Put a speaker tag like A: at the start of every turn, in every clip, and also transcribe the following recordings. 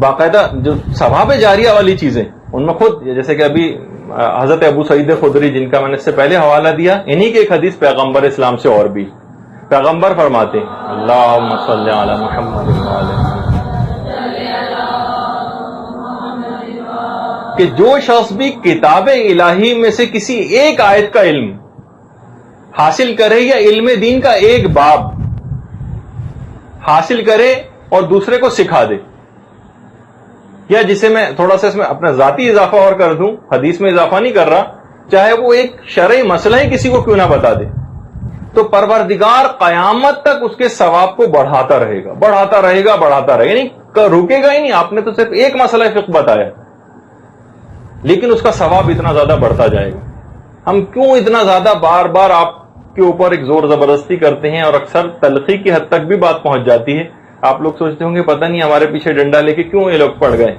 A: باقاعدہ جو ثواب جاریہ والی چیزیں ان میں خود جیسے کہ ابھی حضرت ابو سعید خدری جن کا میں نے اس سے پہلے حوالہ دیا، انہی کی ایک حدیث پیغمبر اسلام سے اور بھی پیغمبر فرماتے ہیں اللہم صلی علی محمد کہ جو شخص بھی کتاب الہی میں سے کسی ایک آیت کا علم حاصل کرے یا علم دین کا ایک باب حاصل کرے اور دوسرے کو سکھا دے، یا جسے میں تھوڑا سا اس میں اپنا ذاتی اضافہ اور کر دوں، حدیث میں اضافہ نہیں کر رہا، چاہے وہ ایک شرعی مسئلہ ہی کسی کو کیوں نہ بتا دے، تو پروردگار قیامت تک اس کے ثواب کو بڑھاتا رہے گا بڑھاتا رہے گا بڑھاتا رہے گا، یعنی رکے گا ہی نہیں۔ آپ نے تو صرف ایک مسئلہ فقہ بتایا لیکن اس کا ثواب اتنا زیادہ بڑھتا جائے گا۔ ہم کیوں اتنا زیادہ بار بار آپ کے اوپر ایک زور زبردستی کرتے ہیں اور اکثر تلخی کی حد تک بھی بات پہنچ جاتی ہے؟ آپ لوگ سوچتے ہوں گے پتہ نہیں ہمارے پیچھے ڈنڈا لے کے کیوں یہ لوگ پڑ گئے،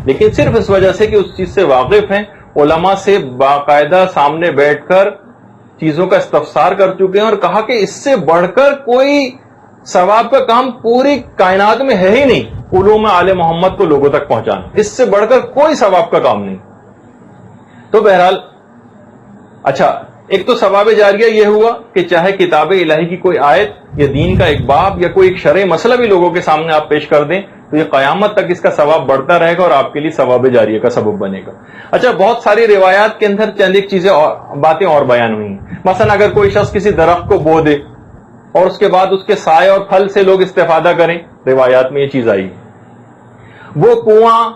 A: لیکن صرف اس وجہ سے کہ اس چیز سے واقف ہیں، علماء سے باقاعدہ سامنے بیٹھ کر چیزوں کا استفسار کر چکے ہیں اور کہا کہ اس سے بڑھ کر کوئی ثواب کا کام پوری کائنات میں ہے ہی نہیں، علوم آل محمد کو لوگوں تک پہنچانا، اس سے بڑھ کر کوئی ثواب کا کام نہیں۔ تو بہرحال اچھا، ایک تو ثواب جاریہ یہ ہوا کہ چاہے کتاب الہی کی کوئی آیت یا دین کا ایک باب یا کوئی ایک شرعی مسئلہ بھی لوگوں کے سامنے آپ پیش کر دیں تو یہ قیامت تک اس کا ثواب بڑھتا رہے گا اور آپ کے لیے ثواب جاریہ کا سبب بنے گا۔ اچھا، بہت ساری روایات کے اندر چند ایک چیزیں اور باتیں اور بیان ہوئی ہیں، مثلا اگر کوئی شخص کسی درخت کو بو دے اور اس کے بعد اس کے سائے اور پھل سے لوگ استفادہ کریں، روایات میں یہ چیز آئی۔ وہ کنواں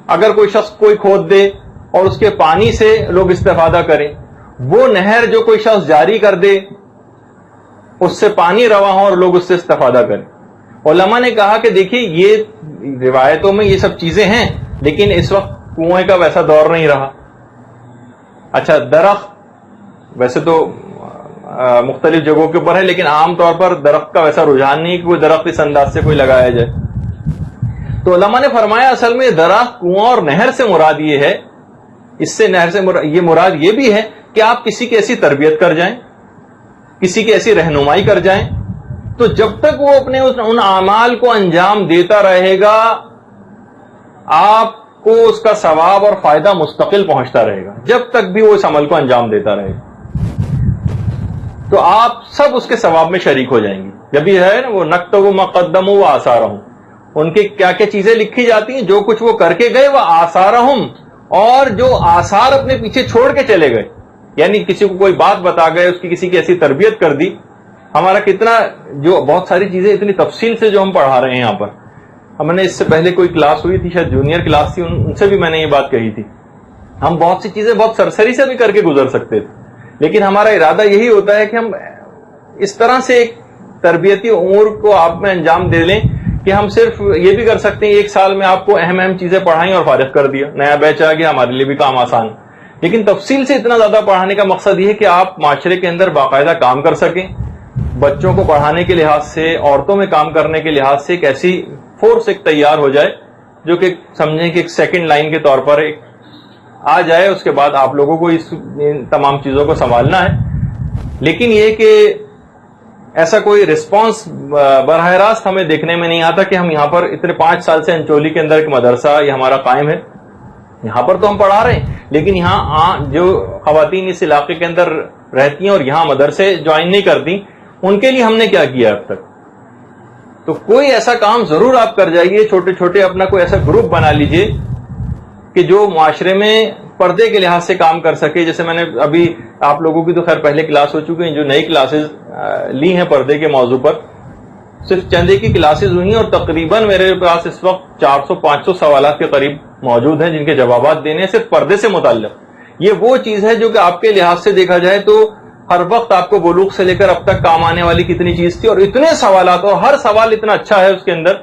A: اگر کوئی شخص کوئی کھود دے اور اس کے پانی سے لوگ استفادہ کریں، وہ نہر جو کوئی شخص جاری کر دے اس سے پانی رواں ہو اور لوگ اس سے استفادہ کریں۔ علماء نے کہا کہ دیکھیے یہ روایتوں میں یہ سب چیزیں ہیں لیکن اس وقت کنویں کا ویسا دور نہیں رہا۔ اچھا، درخت ویسے تو مختلف جگہوں کے اوپر ہے لیکن عام طور پر درخت کا ویسا رجحان نہیں کہ کوئی درخت اس انداز سے کوئی لگایا جائے، تو علماء نے فرمایا اصل میں درخت کنواں اور نہر سے مراد یہ ہے، اس سے نہر سے یہ مراد یہ بھی ہے کہ آپ کسی کی ایسی تربیت کر جائیں، کسی کی ایسی رہنمائی کر جائیں، تو جب تک وہ اپنے ان اعمال کو انجام دیتا رہے گا آپ کو اس کا ثواب اور فائدہ مستقل پہنچتا رہے گا، جب تک بھی وہ اس عمل کو انجام دیتا رہے گا تو آپ سب اس کے ثواب میں شریک ہو جائیں گے۔ جب یہ ہے نا وہ نکتب مقدم و آثارہم، ان کے کیا کیا چیزیں لکھی جاتی ہیں، جو کچھ وہ کر کے گئے وہ آثارہم، اور جو آثار اپنے پیچھے چھوڑ کے چلے گئے، یعنی کسی کو کوئی بات بتا گئے، اس کی کسی کی ایسی تربیت کر دی۔ ہمارا کتنا جو بہت ساری چیزیں اتنی تفصیل سے جو ہم پڑھا رہے ہیں یہاں پر، ہم نے اس سے پہلے کوئی کلاس ہوئی تھی، شاید جونیئر کلاس تھی، ان سے بھی میں نے یہ بات کہی تھی، ہم بہت سی چیزیں بہت سرسری سے بھی کر کے گزر سکتے تھے لیکن ہمارا ارادہ یہی ہوتا ہے کہ ہم اس طرح سے ایک تربیتی امور کو آپ میں انجام دے لیں کہ ہم صرف یہ بھی کر سکتے ہیں ایک سال میں آپ کو اہم چیزیں پڑھائیں اور فارغ کر دیا، نیا بیچ آ گیا، ہمارے لیے بھی کام آسان۔ لیکن تفصیل سے اتنا زیادہ پڑھانے کا مقصد یہ ہے کہ آپ معاشرے کے اندر باقاعدہ کام کر سکیں، بچوں کو پڑھانے کے لحاظ سے، عورتوں میں کام کرنے کے لحاظ سے ایک ایسی فورس ایک تیار ہو جائے جو کہ سمجھیں کہ ایک سیکنڈ لائن کے طور پر ایک آ جائے، اس کے بعد آپ لوگوں کو ان تمام چیزوں کو سنبھالنا ہے۔ لیکن یہ کہ ایسا کوئی رسپانس براہ راست ہمیں دیکھنے میں نہیں آتا کہ ہم یہاں پر اتنے 5 سال سے انچولی کے اندر ایک مدرسہ یہ ہمارا قائم ہے، یہاں پر تو ہم پڑھا رہے ہیں لیکن یہاں جو خواتین اس علاقے کے اندر رہتی ہیں اور یہاں مدرسے جوائن نہیں کرتی، ان کے لیے ہم نے کیا کیا اب تک؟ تو کوئی ایسا کام ضرور آپ کر جائیے، چھوٹے چھوٹے اپنا کوئی ایسا گروپ بنا لیجئے کہ جو معاشرے میں پردے کے لحاظ سے کام کر سکے۔ جیسے میں نے ابھی آپ لوگوں کی تو خیر پہلے کلاس ہو چکی ہیں، جو نئی کلاسز لی ہیں پردے کے موضوع پر، صرف چند ایک کی کلاسز ہوئی ہیں اور تقریباً میرے پاس اس وقت 400-500 سوالات کے قریب موجود ہیں جن کے جوابات دینے ہیں صرف پردے سے متعلق۔ یہ وہ چیز ہے جو کہ آپ کے لحاظ سے دیکھا جائے تو ہر وقت آپ کو بلوغ سے لے کر اب تک کام آنے والی کتنی چیز تھی، اور اتنے سوالات، اور ہر سوال اتنا اچھا ہے اس کے اندر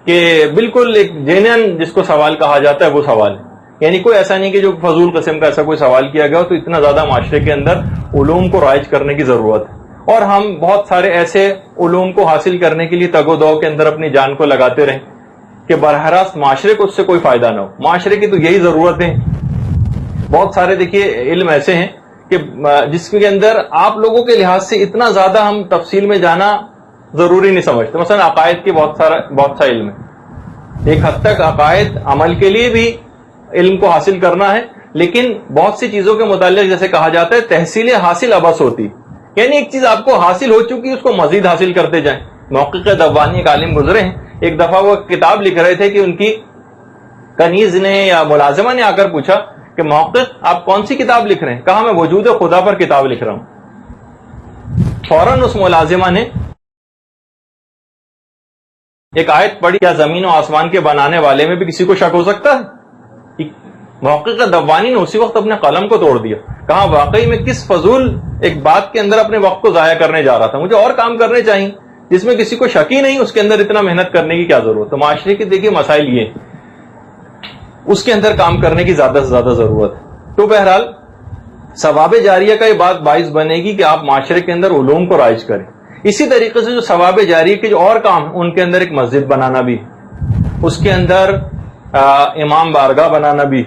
A: کہ بالکل ایک جینین جس کو سوال کہا جاتا ہے وہ سوال ہے، یعنی کوئی ایسا نہیں کہ جو فضول قسم کا ایسا کوئی سوال کیا گیا ہو۔ تو اتنا زیادہ معاشرے کے اندر علوم کو رائج کرنے کی ضرورت ہے، اور ہم بہت سارے ایسے علوم کو حاصل کرنے کے لیے تگ و دو کے اندر اپنی جان کو لگاتے رہیں کہ براہ راست معاشرے کو اس سے کوئی فائدہ نہ ہو۔ معاشرے کی تو یہی ضرورت ہے۔ بہت سارے دیکھیے علم ایسے ہیں کہ جس کے اندر آپ لوگوں کے لحاظ سے اتنا زیادہ ہم تفصیل میں جانا ضروری نہیں سمجھتے، مثلا عقائد کے بہت سا علم ہے، ایک حد تک عقائد عمل کے لیے بھی علم کو حاصل کرنا ہے، لیکن بہت سی چیزوں کے متعلق جیسے کہا جاتا ہے تحصیل حاصل ابس ہوتی، یعنی ایک چیز آپ کو حاصل ہو چکی اس کو مزید حاصل کرتے جائیں۔ محقق دبانی ایک عالم گزرے ہیں، ایک دفعہ وہ کتاب لکھ رہے تھے کہ ان کی کنیز نے یا ملازمہ نے آ کر پوچھا کہ محقق آپ کون سی کتاب لکھ رہے ہیں؟ کہا میں وجود خدا پر کتاب لکھ رہا ہوں۔ فوراً اس ملازمہ نے ایک آیت پڑھی، کیا زمین و آسمان کے بنانے والے میں بھی کسی کو شک ہو سکتا ہے؟ محقق دبانی نے اسی وقت اپنے قلم کو توڑ دیا، کہا واقعی میں کس فضول ایک بات کے اندر اپنے وقت کو ضائع کرنے جا رہا تھا، مجھے اور کام کرنے چاہیے جس میں کسی کو شک ہی نہیں، اس کے اندر اتنا محنت کرنے کی کیا ضرورت؟ تو معاشرے کے دیکھیے مسائل یہ، اس کے اندر کام کرنے کی زیادہ سے زیادہ ضرورت ہے۔ تو بہرحال ثواب جاریہ کا یہ بات باعث بنے گی کہ آپ معاشرے کے اندر علوم کو رائج کریں۔ اسی طریقے سے جو ثواب جاریہ کے جو اور کام ان کے اندر ایک مسجد بنانا بھی، اس کے اندر امام بارگاہ بنانا بھی،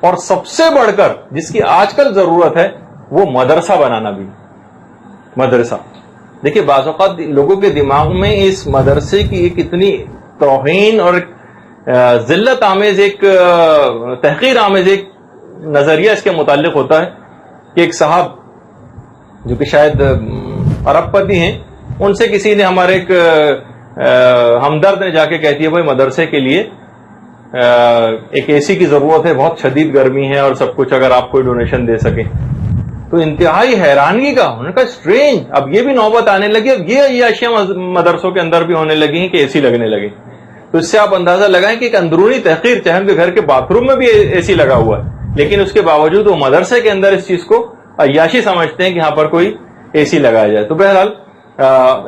A: اور سب سے بڑھ کر جس کی آج کل ضرورت ہے وہ مدرسہ بنانا بھی۔ مدرسہ دیکھیے، بعض اوقات لوگوں کے دماغ میں اس مدرسے کی ایک اتنی توہین اور ذلت آمیز ایک تحقیر آمیز ایک نظریہ اس کے متعلق ہوتا ہے کہ ایک صاحب جو کہ شاید ارب پتی ہیں، ان سے کسی نے، ہمارے ایک ہمدرد نے جا کے کہتی ہے بھائی مدرسے کے لیے ایک اے سی کی ضرورت ہے، بہت شدید گرمی ہے اور سب کچھ، اگر آپ کوئی ڈونیشن دے سکیں۔ تو انتہائی حیرانگی کا، انہوں نے کہا اسٹرینج، اب یہ بھی نوبت آنے لگی، اب یہ اشیاء مدرسوں کے اندر بھی ہونے لگی ہیں کہ اے سی لگنے لگے۔ تو اس سے آپ اندازہ لگائیں کہ ایک اندرونی تحقیر، چاہے ان کے گھر کے باتھ روم میں بھی اے سی لگا ہوا ہے، لیکن اس کے باوجود وہ مدرسے کے اندر اس چیز کو عیاشی سمجھتے ہیں کہ یہاں پر کوئی اے سی لگایا جائے۔ تو بہرحال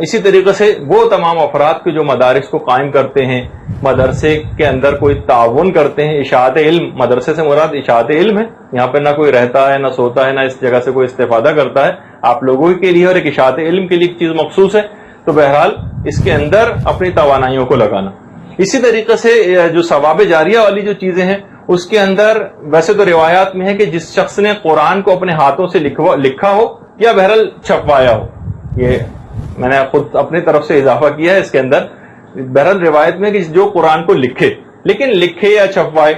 A: اسی طریقے سے وہ تمام افراد کے جو مدارس کو قائم کرتے ہیں، مدرسے کے اندر کوئی تعاون کرتے ہیں، اشاعت علم، مدرسے سے مراد اشاعت علم ہے، یہاں پہ نہ کوئی رہتا ہے، نہ سوتا ہے، نہ اس جگہ سے کوئی استفادہ کرتا ہے، آپ لوگوں کے لیے اور ایک اشاعت علم کے لیے ایک چیز مخصوص ہے۔ تو بہرحال اس کے اندر اپنی توانائیوں کو لگانا۔ اسی طریقے سے جو ثواب جاریہ والی جو چیزیں ہیں، اس کے اندر ویسے تو روایات میں ہے کہ جس شخص نے قرآن کو اپنے ہاتھوں سے لکھا ہو یا بہرحال چھپوایا ہو، یہ میں نے خود اپنی طرف سے اضافہ کیا ہے اس کے اندر، بہرحال روایت میں کہ جو قرآن کو لکھے، لیکن لکھے یا چھپوائے۔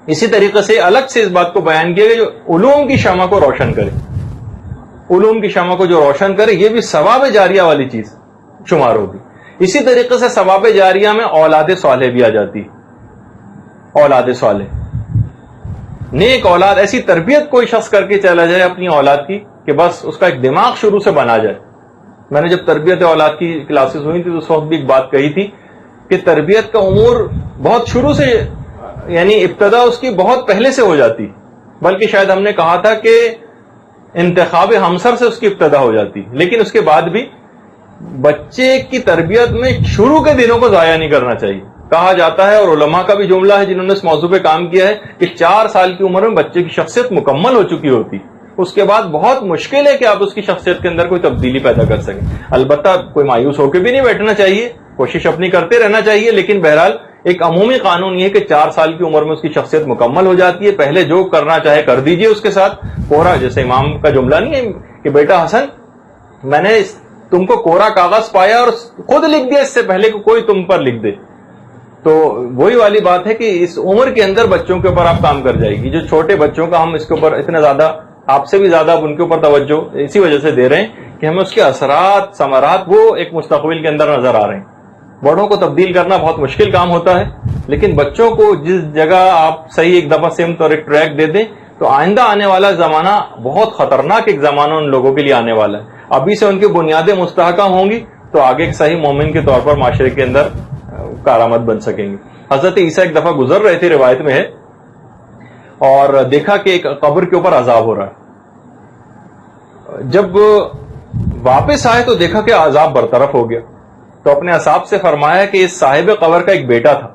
A: اسی طریقے سے الگ سے اس بات کو بیان کیا کہ جو علوم کی شمع کو روشن کرے، علوم کی شمع کو جو روشن کرے، یہ بھی ثواب جاریہ والی چیز شمار ہوگی۔ اسی طریقے سے ثواب جاریہ میں اولاد صالح بھی آ جاتی، اولاد صالح، نیک اولاد، ایسی تربیت کوئی شخص کر کے چلا جائے اپنی اولاد کی کہ بس اس کا ایک دماغ شروع سے بنا جائے۔ میں نے جب تربیت اولاد کی کلاسز ہوئی تھی تو اس وقت بھی ایک بات کہی تھی کہ تربیت کا امور بہت شروع سے، یعنی ابتدا اس کی بہت پہلے سے ہو جاتی، بلکہ شاید ہم نے کہا تھا کہ انتخاب ہمسر سے اس کی ابتدا ہو جاتی، لیکن اس کے بعد بھی بچے کی تربیت میں شروع کے دنوں کو ضائع نہیں کرنا چاہیے۔ کہا جاتا ہے، اور علماء کا بھی جملہ ہے جنہوں نے اس موضوع پہ کام کیا ہے، کہ 4 سال کی عمر میں بچے کی شخصیت مکمل ہو چکی ہوتی، اس کے بعد بہت مشکل ہے کہ آپ اس کی شخصیت کے اندر کوئی تبدیلی پیدا کر سکیں۔ البتہ کوئی مایوس ہو کے بھی نہیں بیٹھنا چاہیے، کوشش اپنی کرتے رہنا چاہیے، لیکن بہرحال ایک عمومی قانون یہ ہے کہ 4 سال کی عمر میں اس کی شخصیت مکمل ہو جاتی ہے، پہلے جو کرنا چاہے کر دیجئے اس کے ساتھ۔ کوہرا، جیسے امام کا جملہ نہیں ہے کہ بیٹا حسن، میں نے تم کو کوہرا کاغذ پایا اور خود لکھ دیا اس سے پہلے کہ کوئی تم پر لکھ دے۔ تو وہی والی بات ہے کہ اس عمر کے اندر بچوں کے اوپر آپ کام کر جائے گی۔ جو چھوٹے بچوں کا ہم اس کے اوپر اتنا زیادہ، آپ سے بھی زیادہ اب ان کے اوپر توجہ اسی وجہ سے دے رہے ہیں کہ ہمیں اس کے اثرات، ثمرات وہ ایک مستقبل کے اندر نظر آ رہے ہیں۔ بڑوں کو تبدیل کرنا بہت مشکل کام ہوتا ہے، لیکن بچوں کو جس جگہ آپ صحیح ایک دفعہ سمت اور ایک ٹریک دے دیں تو آئندہ آنے والا زمانہ بہت خطرناک ایک زمانہ ان لوگوں کے لیے آنے والا ہے۔ ابھی سے ان کی بنیادیں مستحکم ہوں گی تو آگے ایک صحیح مومن کے طور پر معاشرے کے اندر کارآمد بن سکیں گے۔ حضرت عیسیٰ ایک دفعہ گزر رہے تھے، روایت میں ہے، اور دیکھا کہ ایک قبر کے اوپر عذاب ہو رہا ہے۔ جب واپس آئے تو دیکھا کہ عذاب برطرف ہو گیا، تو اپنے اصحاب سے فرمایا کہ اس صاحب قبر کا ایک بیٹا تھا،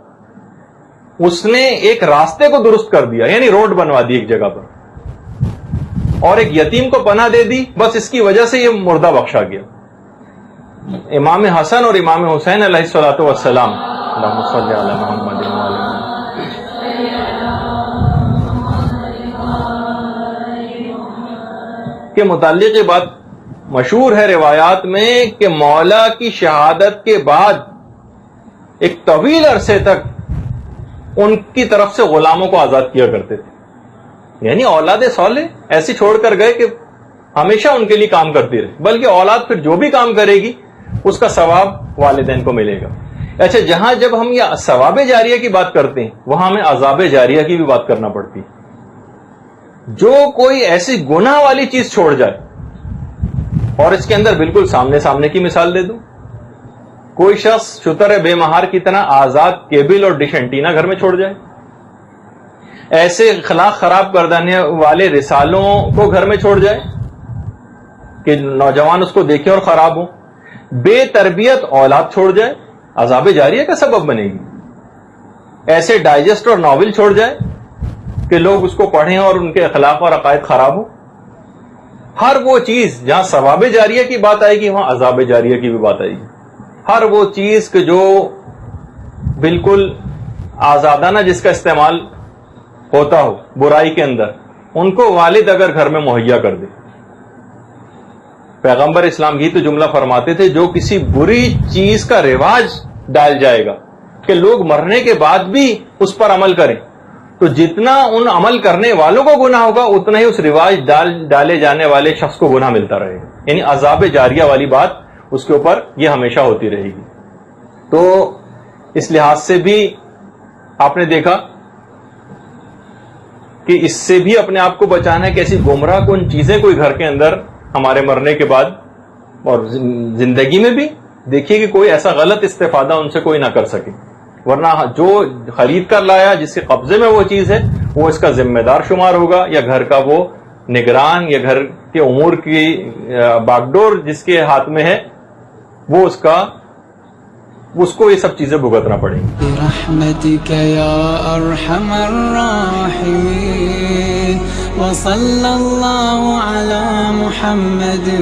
A: اس نے ایک راستے کو درست کر دیا، یعنی روڈ بنوا دی ایک جگہ پر، اور ایک یتیم کو پناہ دے دی، بس اس کی وجہ سے یہ مردہ بخشا گیا۔ امام حسن اور امام حسین علیہ الصلوۃ والسلام، اللہم صلی علی محمد کے متعلق یہ بات مشہور ہے روایات میں کہ مولا کی شہادت کے بعد ایک طویل عرصے تک ان کی طرف سے غلاموں کو آزاد کیا کرتے تھے. یعنی اولاد صالح ایسی چھوڑ کر گئے کہ ہمیشہ ان کے لیے کام کرتی رہے, بلکہ اولاد پھر جو بھی کام کرے گی اس کا ثواب والدین کو ملے گا. اچھا, جہاں جب ہم یہ ثواب جاریہ کی بات کرتے ہیں وہاں ہمیں عذاب جاریہ کی بھی بات کرنا پڑتی ہے. جو کوئی ایسی گناہ والی چیز چھوڑ جائے, اور اس کے اندر بالکل سامنے کی مثال دے دوں, کوئی شخص شتر بے مہار کی طرح آزاد کیبل اور ڈش اینٹینا گھر میں چھوڑ جائے, ایسے اخلاق خراب کر دینے والے رسالوں کو گھر میں چھوڑ جائے کہ نوجوان اس کو دیکھیں اور خراب ہو, بے تربیت اولاد چھوڑ جائے, عذاب جاریہ کا سبب بنے گی. ایسے ڈائجسٹ اور ناول چھوڑ جائے کہ لوگ اس کو پڑھیں اور ان کے اخلاق اور عقائد خراب ہو. ہر وہ چیز جہاں ثواب جاریہ کی بات آئے گی وہاں عذاب جاریہ کی بھی بات آئے گی. ہر وہ چیز کہ جو بالکل آزادانہ جس کا استعمال ہوتا ہو برائی کے اندر, ان کو والد اگر گھر میں مہیا کر دے. پیغمبر اسلام ہی تو جملہ فرماتے تھے, جو کسی بری چیز کا رواج ڈال جائے گا کہ لوگ مرنے کے بعد بھی اس پر عمل کریں, تو جتنا ان عمل کرنے والوں کو گناہ ہوگا اتنا ہی اس رواج ڈالے جانے والے شخص کو گناہ ملتا رہے گا. یعنی عذاب جاریہ والی بات اس کے اوپر یہ ہمیشہ ہوتی رہے گی. تو اس لحاظ سے بھی آپ نے دیکھا کہ اس سے بھی اپنے آپ کو بچانا ہے کہ ایسی گمراہ کن چیزیں کوئی گھر کے اندر ہمارے مرنے کے بعد اور زندگی میں بھی دیکھیے کہ کوئی ایسا غلط استفادہ ان سے کوئی نہ کر سکے, ورنہ جو خرید کر لایا جس کے قبضے میں وہ چیز ہے وہ اس کا ذمہ دار شمار ہوگا, یا گھر کا وہ نگران, یا گھر کے امور کی باگڈور جس کے ہاتھ میں ہے وہ اس کو یہ سب چیزیں بھگتنا پڑیں گی.
B: برحمتک یا ارحم الراحمین وصلی اللہ علی محمد و